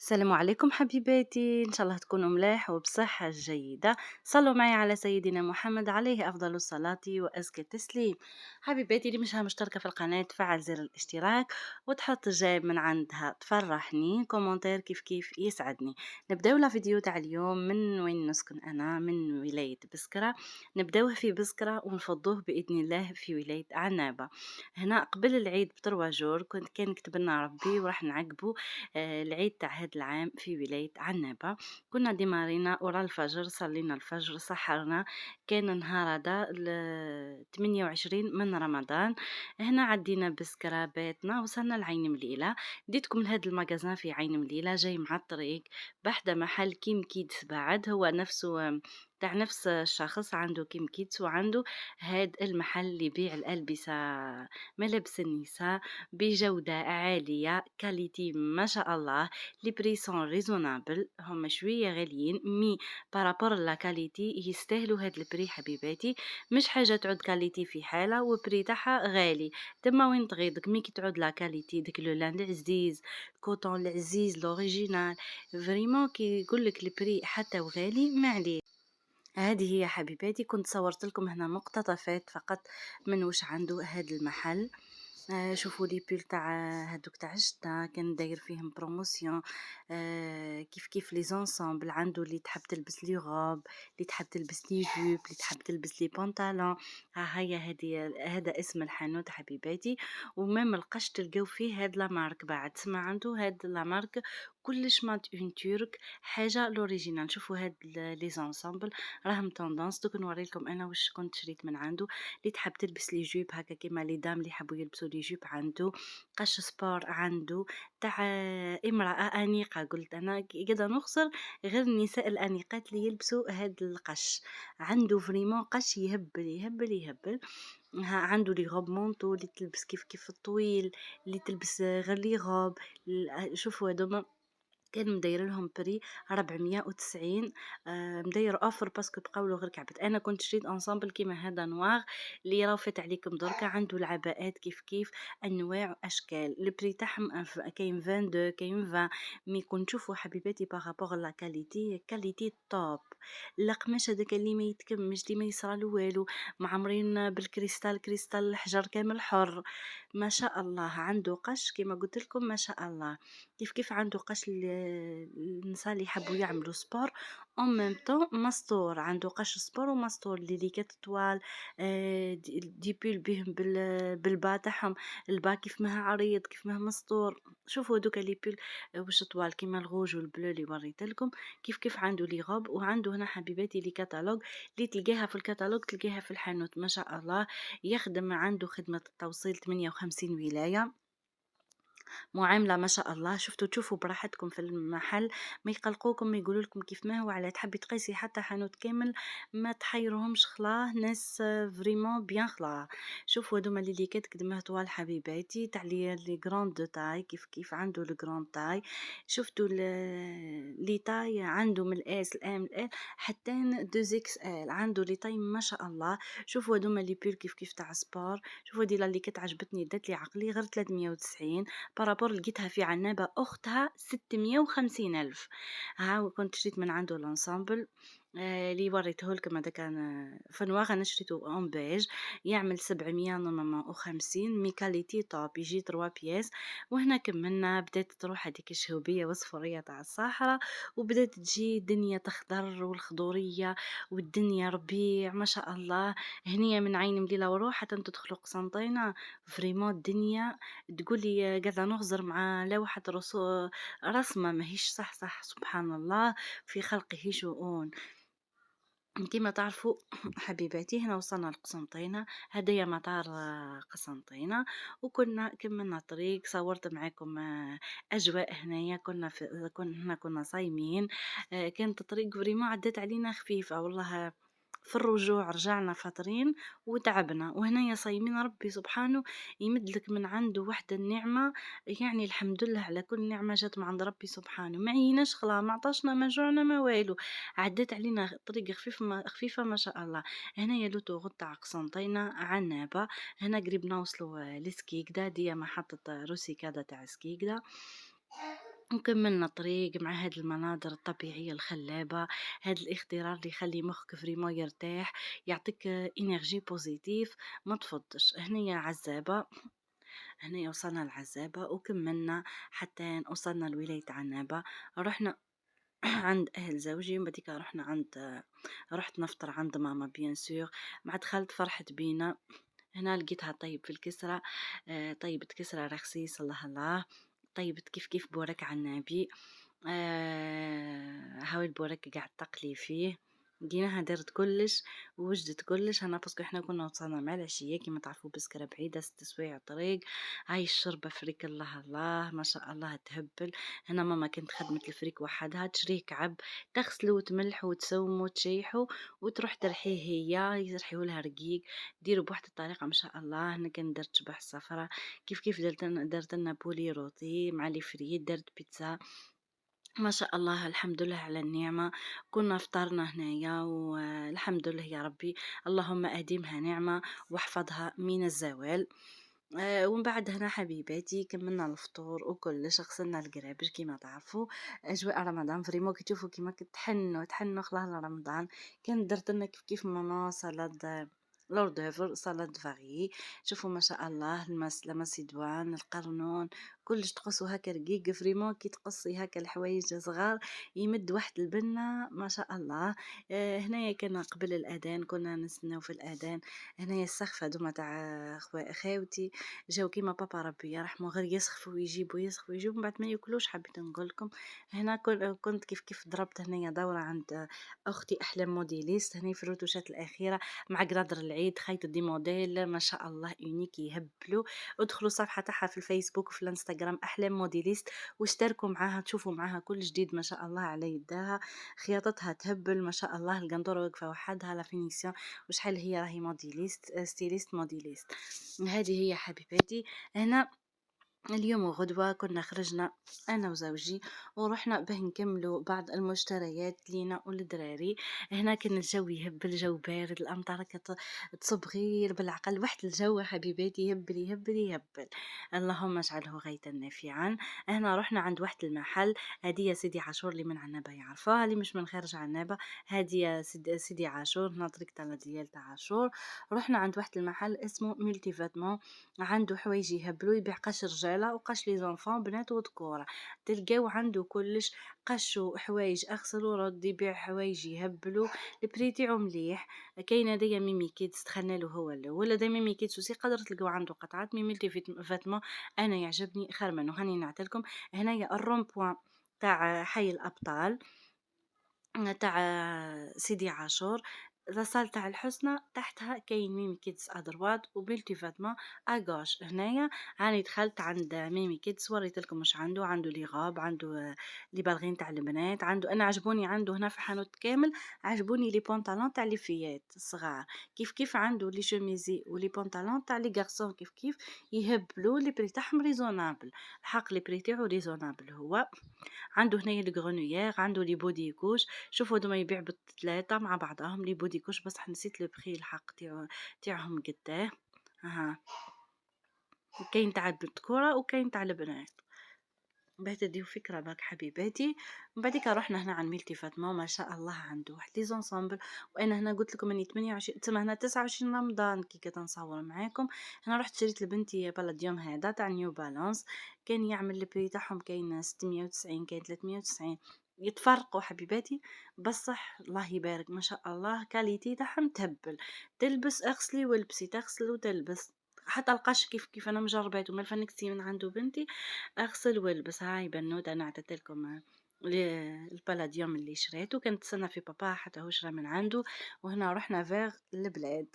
السلام عليكم حبيباتي، إن شاء الله تكونوا ملاح وبصحة جيدة. صلوا معي على سيدنا محمد عليه أفضل الصلاة وأزكى التسليم. حبيباتي اللي مش مشتركة في القناة تفعل زر الاشتراك وتحط جايب من عندها تفرحني كومنتير كيف يسعدني. نبداو لا فيديو تاع اليوم من وين نسكن أنا، من ولاية بسكرة. نبداوه في بسكرة ونفضوه بإذن الله في ولاية عنابة. هنا قبل العيد بتروا جور كان كتب لنا ربي وراح نعقبو العيد تاع هاد العام في ولاية عنابة. كنا ديمارينا ورا الفجر، صلينا الفجر، سحرنا. كان نهار هذا 28 من رمضان. هنا عدينا بسكرة بيتنا، وصلنا لعين مليلة. ديتكم لهاد المغازان في عين مليلة جاي مع الطريق بحدا محل كيم كيدز، بعد هو نفسه تاع نفس الشخص، عنده كيم كيدز وعنده هاد المحل اللي يبيع الألبسة، ملابس النساء بجودة عالية، كاليتي ما شاء الله. لي بري سون ريزونابل، هما شوية غاليين مي بارابور لا كاليتي يستاهلوا هاد البري حبيباتي. مش حاجة تعود كاليتي في حالة وبري تاعها غالي. تما وين تغيضك مي كي تعود لا كاليتي ديك لو لان العزيز، كوطون العزيز لوريجينال، فريمون كي يقولك البري حتى وغالي ما عليه. هذه هي حبيباتي، كنت صورت لكم هنا مقتطفات فقط من وش عنده هذا المحل. شوفوا لي بيل تاع هادوك تاع الشتا كان داير فيهم بروموسيون. كيف لي زونسامبل، عنده اللي تحب تلبس لي غوب، اللي تحب تلبس لي جوب، اللي تحب تلبس لي بنطالون. ها هي هذا اسم الحانوت حبيباتي. ومام القش تلقاو فيه هاد لا مارك، بعد تسمع عنده هاد لا مارك كلش ماد اون تورك، حاجه لوريجينال. شوفوا هاد لي زونسامبل راهم توندونس. دوك نوريلكم انا واش كنت شريت من عنده. اللي تحب تلبس لي جيب هكا كيما لي دام اللي يحبوا يلبسوا لي جيب عنده. قش سبور عنده تاع امرأة أنيقة. قلت أنا قاعدة نخسر غير النساء الأنيقات اللي يلبسوا هاد القش. عنده فريمون قش يهبل يهبل يهبل. عنده لي غوب مونطو اللي تلبس كيف الطويل، اللي تلبس غير لي غوب. شوفوا هذوما كان مداير لهم بري 490. مداير اوفر باسكو بقاو له غير كعبت. انا كنت شريت انصامبل كيما هذا نوار اللي راه فات عليكم دركا. عنده العباءات كيف انواع واشكال. البري تاعهم كاين 22 كاين 20. مي كنت تشوفوا حبيباتي بارابور لا كاليتي توب. القماش هذاك اللي ما يتكمش، اللي ما يصرالو والو، معمرين بالكريستال، كريستال الحجر كامل حر. ما شاء الله عنده قش كيما قلت لكم ما شاء الله. كيف عنده قش النساء اللي يحبوا يعملوا سبور اون ميم طون ماستور. عنده قش سبور وماستور اللي ليكات طوال. دي بيل بهم بالبا تاعهم. البا كيف ما عريض كيف ما مستور. شوفوا دوكا لي بيل واش طوال كيما الغوج والبلو اللي وريت لكم. كيف عنده لي غوب. وعنده هنا حبيباتي لي كاتالوج اللي تلقاها في الكتالوج تلقاها في الحانوت ما شاء الله. يخدم عنده خدمة التوصيل 58 ولاية، معاملة ما شاء الله. شفتوا تشوفوا براحتكم في المحل، ما يقلقوكم، ما يقولوا لكم كيف ما هو. على تحبي تقيسي حتى حانوت كامل ما تحيرهمش، خلاه ناس فريمون بيان خلاه. شوفوا هذوما اللي ليكات قدمه طوال حبيباتي تاع لي غراند دو تاي. كيف عنده لو غراند تاي. شفتوا لي تاي عنده من الاس الام ال حتى 2 اكس ال. عنده لي تاي ما شاء الله. شوفوا هذوما لي بير كيف تاع سبور. شوفوا دي اللي كانت عجبتني دات لي عقلي غير 390. بارابور لقيتها في عنابة أختها 650 ألف. ها كنت شريت من عنده الانسامبل اللي وريته لكم. هذا كان فنواغ، انا شريته اون بيج، يعمل 750 ميكاليتي توب، يجي 3 بياس. وهنا كملنا، بدات تروح هذيك الشهوبيه والصفوريه تاع الصحراء، وبدات تجي دنيا تخضر والخضوريه والدنيا ربيع ما شاء الله. هنيا من عين مليله وروح حتى تدخلوا قسنطينه. فريمون الدنيا تقولي قاعدة نغزر مع لوحة رسمة ماهيش صح سبحان الله في خلقه شؤون. كما تعرفوا حبيباتي هنا وصلنا لقسنطينة. هدايا مطار قسنطينة. وكنا كملنا الطريق، صورت معاكم أجواء هنايا. كنا صايمين. كانت الطريق فريمون عدت علينا خفيفة والله. في الرجوع رجعنا فاطرين وتعبنا، وهنايا صايمين. ربي سبحانه يمدلك من عنده وحدة النعمة. يعني الحمد لله على كل نعمة جات من عند ربي سبحانه. ما عيناش خلا، ما عطاشنا، ما جوعنا، ما والو. عدت علينا طريق خفيفة ما شاء الله. هنايا لوطوغوت تاع قسنطينة عنابة. هنا قريب نوصلوا لسكيكدا، دي محطة روسيكادا تاع سكيكدا. وكمّلنا طريق مع هاد المناظر الطبيعية الخلابة، هاد الاخضرار اللي يخلّي مخك فريمون يرتاح، يعطيك énergie positif ما تفضّش. هنايا عزّابة، هنايا وصلنا لعزّابة وكمّلنا حتى وصلنا لولاية عنابة. رُحنا عند أهل زوجي ومن بعديكا رُحنا عند، رُحت نفطر عند ماما bien sûr. مع دخلت فرحت بينا، هنا لقيتها طيب في الكسرة، طيبت كسرة رخيص الله الله، طيبت كيف كيف بورك عنابي. هاو البورك قاعد تقلي فيه، لقيناها دارت كلش ووجدت كلش. أنا باسكو إحنا كنا وصلنا مع العشية كيما تعرفوا بسكرة بعيدة 6 سوايع طريق. هاي الشربة فريك الله الله ما شاء الله تهبل. هنا ماما كانت خدمت الفريك وحدها تشريه كعب، تغسلو وتملحو وتسومو وتشيحو وتروح ترحيه هي يرحيولها رقيق. ديروا بواحد الطريقة ما شاء الله. هنا كان درت شبح صفرة كيف كيف درت لنا بولي روتي مع لي فريت، درت بيتزا ما شاء الله. الحمد لله على النعمة. كنا فطرنا هنايا والحمد لله يا ربي، اللهم أديمها نعمة واحفظها من الزوال. ومن بعد هنا حبيباتي كملنا الفطور وكلش غسلنا القرابج كيما تعرفوا. أجواء رمضان فريمون كي تشوفوا كيما تحنوا خلاص رمضان. كان درت لنا كيف كيف ماما سلاد لوردوفر سلاد فاري. شوفوا ما شاء الله المسيدوان القرنون كلش تقصوا هكا رقيق فريمون كي تقصي هكا الحوايج صغار يمد واحد البنة ما شاء الله. هنايا كان قبل الأذان كنا نستناو في الأذان. هنايا السقف هذوما تاع خاوتي جاو كيما بابا ربي يرحمه غير يسخفوا ويجيبوا من بعد ما ياكلوش. حبيت نقول لكم هنا كنت كيف كيف ضربت هنايا دورة عند أختي أحلام موديليست هنا في الروتوشات الأخيرة مع قرادر العيد خيط دي موديل ما شاء الله يونيك يهبلوا. ادخلوا الصفحة تاعها في الفيسبوك وفي الانستغرام أحلام موديليست واشتركوا معاها تشوفوا معاها كل جديد ما شاء الله على يدها. خياطتها تهبل ما شاء الله. القنطرة واقفة وحدها لا فينيسيون وشحال هي راهي موديليست ستيليست موديليست. هذه هي حبيباتي. هنا اليوم وغدوة كنا خرجنا أنا وزوجي ورحنا به نكملوا بعض المشتريات لينا وللدراري. هنا كان الجو يهبل، الجو بارد، الأمطار تصب غير بالعقل واحد الجو حبيباتي يهبل يهبل يهبل. اللهم اجعله غيثا نافعا. هنا رحنا عند واحد المحل، هذه يا سيدي عاشور اللي من عنابة يعرفوها، اللي مش من خارج عنابة هذه يا سيدي عاشور هنا طريق تاع ديال تاع عاشور. رحنا عند واحد المحل اسمه ملتي فاتمون، عنده حوايج يهبلو يبيع قش رجالة وقش لي زونفون بنات وذكورة. تلقاو عنده كلش قش وحوايج اغسل ورد، يبيع حوايج يهبلو البري تاعو مليح. كاين هدايا ميمي كيدز دخلنا له هو الاول، هذا ميمي كيدز وسي قدر تلقاو عنده قطعات ميميلتي فاتمون. انا يعجبني خير منه. هاني نعطيلكم هنايا الرومبوان تاع حي الابطال تاع سيدي عاشور. لاصال تاع الحسنى تحتها كاين ميمي كيدز ادروات وبيلتي فاتما اغوش. هنايا راني دخلت عند ميمي كيدز وريت لكم واش عنده لي غاب، عنده لي بالغين تاع البنات، عنده انا عجبوني عنده هنا في الحانوت كامل. عجبوني لي بونطالون تاع لي فيات الصغار كيف كيف عنده لي شوميزي ولي بونطالون تاع لي غارسون كيف كيف يهبلوا لي بري تاعهم ريزونابل. الحق لي بري تاعو ريزونابل هو. عنده هنايا الغرونيير، عنده لي بودي كوش. شوفوا هذوما يبيع بالثلاثه مع بعضهم لي بودي كوش بصح نسيت لو بخي الحق تاعهم قداه. ها كاين تاع الذكوره وكاين تاع البنات باش تديو فكره باك حبيباتي. من بعديك رحنا هنا عند ميلتي فاطمه ما شاء الله عنده واحد لي زونسامبل. وانا هنا قلت لكم اني 28 تما هنا 29 رمضان كي كنصور معاكم. هنا رحت شريت لبنتي بلديوم هذا تاع نيو بالانس، كان يعمل البري تاعهم كاين 690 كاين 390 يتفرقوا حبيباتي. بصح الله يبارك ما شاء الله كاليتي تاعهم تهبل. تلبس اغسلي والبسي تغسل وتلبس حتى القش كيف كيف انا مجربات وما الفنكتي من عنده بنتي اغسل والبس. هاي بنوته انا عطيت لكم البلاديوم اللي شريته، كنت تسنى في بابا حتى هو شرا من عنده. وهنا رحنا فيغ البلاد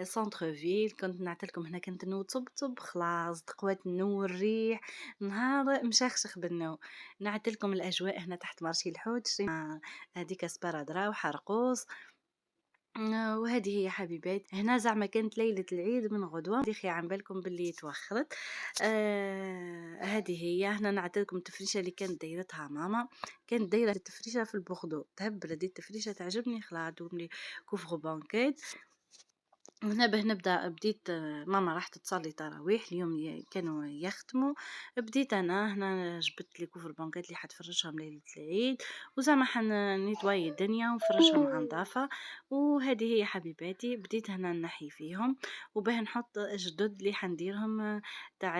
سونتر فيل. كنت نعطيلكم هنا كنت نو طب خلاص تقوات النور الريح نهار مشخشخ بالنو. نعطيلكم الاجواء هنا تحت مارشي الحوت شرينا هذيك سبارادرا وحرقوس. وهذه هي حبيبات. هنا زعما كانت ليلة العيد من غدوة ديخي عن بالكم باللي توخرت. هذه هي. هنا نعطيكم التفريشة اللي كانت دايرتها ماما. كانت دايرة التفريشة في البوغدو تهبل هذه التفريشة تعجبني خلاص عندهم لي كوفغ بانكيت. وهنا باه نبدأ بديت ماما راحت تصلي تراويح اليوم كانوا يختموا. بديت أنا هنا جبت لي كوفر بانكات اللي حتفرشهم ليلة العيد، وزعما نيتواي الدنيا ونفرشهم مع نظافة. وهذه هي حبيباتي بديت هنا نحي فيهم، وباه نحط جدد اللي حنديرهم تاع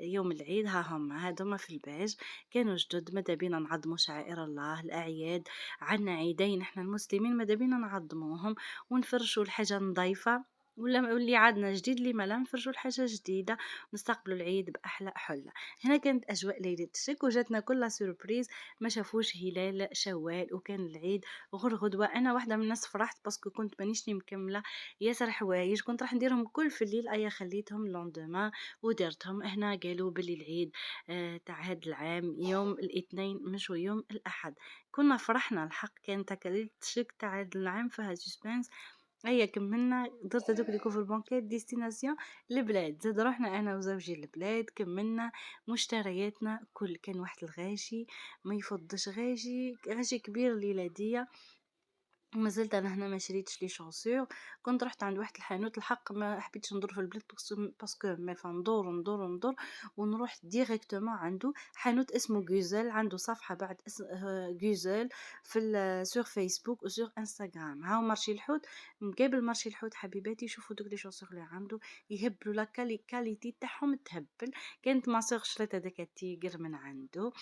يوم العيد. ها هم هادوما في الباج كانوا جدد. ماذا بينا نعظموا شعائر الله الأعياد، عنا عيدين احنا المسلمين ماذا بينا نعظموهم ونفرشوا الحاجة نضيفة، واللي عادنا جديد اللي ما لا نفرجوا الحاجة جديدة، نستقبلوا العيد بأحلى حلة. هنا كانت أجواء ليلة الشك وجاتنا كلها سوربريز، ما شافوش هلال شوال وكان العيد غير غدوة. أنا واحدة من الناس فرحت باسكو كنت مانيش مكملة ياسر حوايج، كنت راح نديرهم كل في الليل، أيا خليتهم لوندوما ودرتهم. هنا قالوا بلي العيد تاع هاد العام يوم الاثنين مش يوم الأحد. كنا فرحنا الحق، كانت هكا ليلة الشك تاع هاد العام فيها سسبانس. أيا كمّلنا درت هاذوك لي كوفر بانكات ديستيناسيون لبلاد، زاد رُحنا أنا وزوجي لبلاد، كمّلنا مشترياتنا كل. كان واحد الغاشي ما يفضّش، غاشي كبير الليلة ديّة. وما زلت أنا هنا ما شريتش لي chaussures. كنت رحت عند واحد الحانوت الحق ما حبيتش ندور في البلاد باسكو مالفا ندور ونروح ديريكتومون عنده. حانوت اسمه Guezel، عنده صفحة بعد Guezel في sur Facebook وsur Instagram. هاو مارشي الحوت، مقابل مارشي الحوت حبيباتي. شوفوا دوك لي chaussures اللي عنده يهبلوا لا كاليتي تاعهم تهبل. كانت ما سور شريت هذاك التيغر من عنده،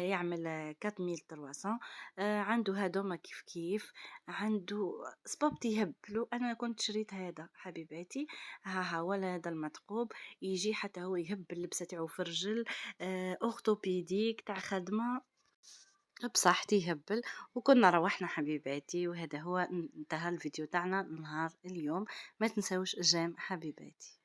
يعمل 4300. عنده هادوما كيف كيف، عنده صباب تيهبلوا. انا كنت شريت هذا حبيباتي. ها ولا هذا المثقوب يجي حتى هو يهبل اللبسه تاعو في الرجل، اورثوبيديك تاع خدمه بصح تيهبل. وكنا روحنا حبيباتي، وهذا هو انتهى الفيديو تاعنا نهار اليوم. ما تنسوش جيم حبيباتي.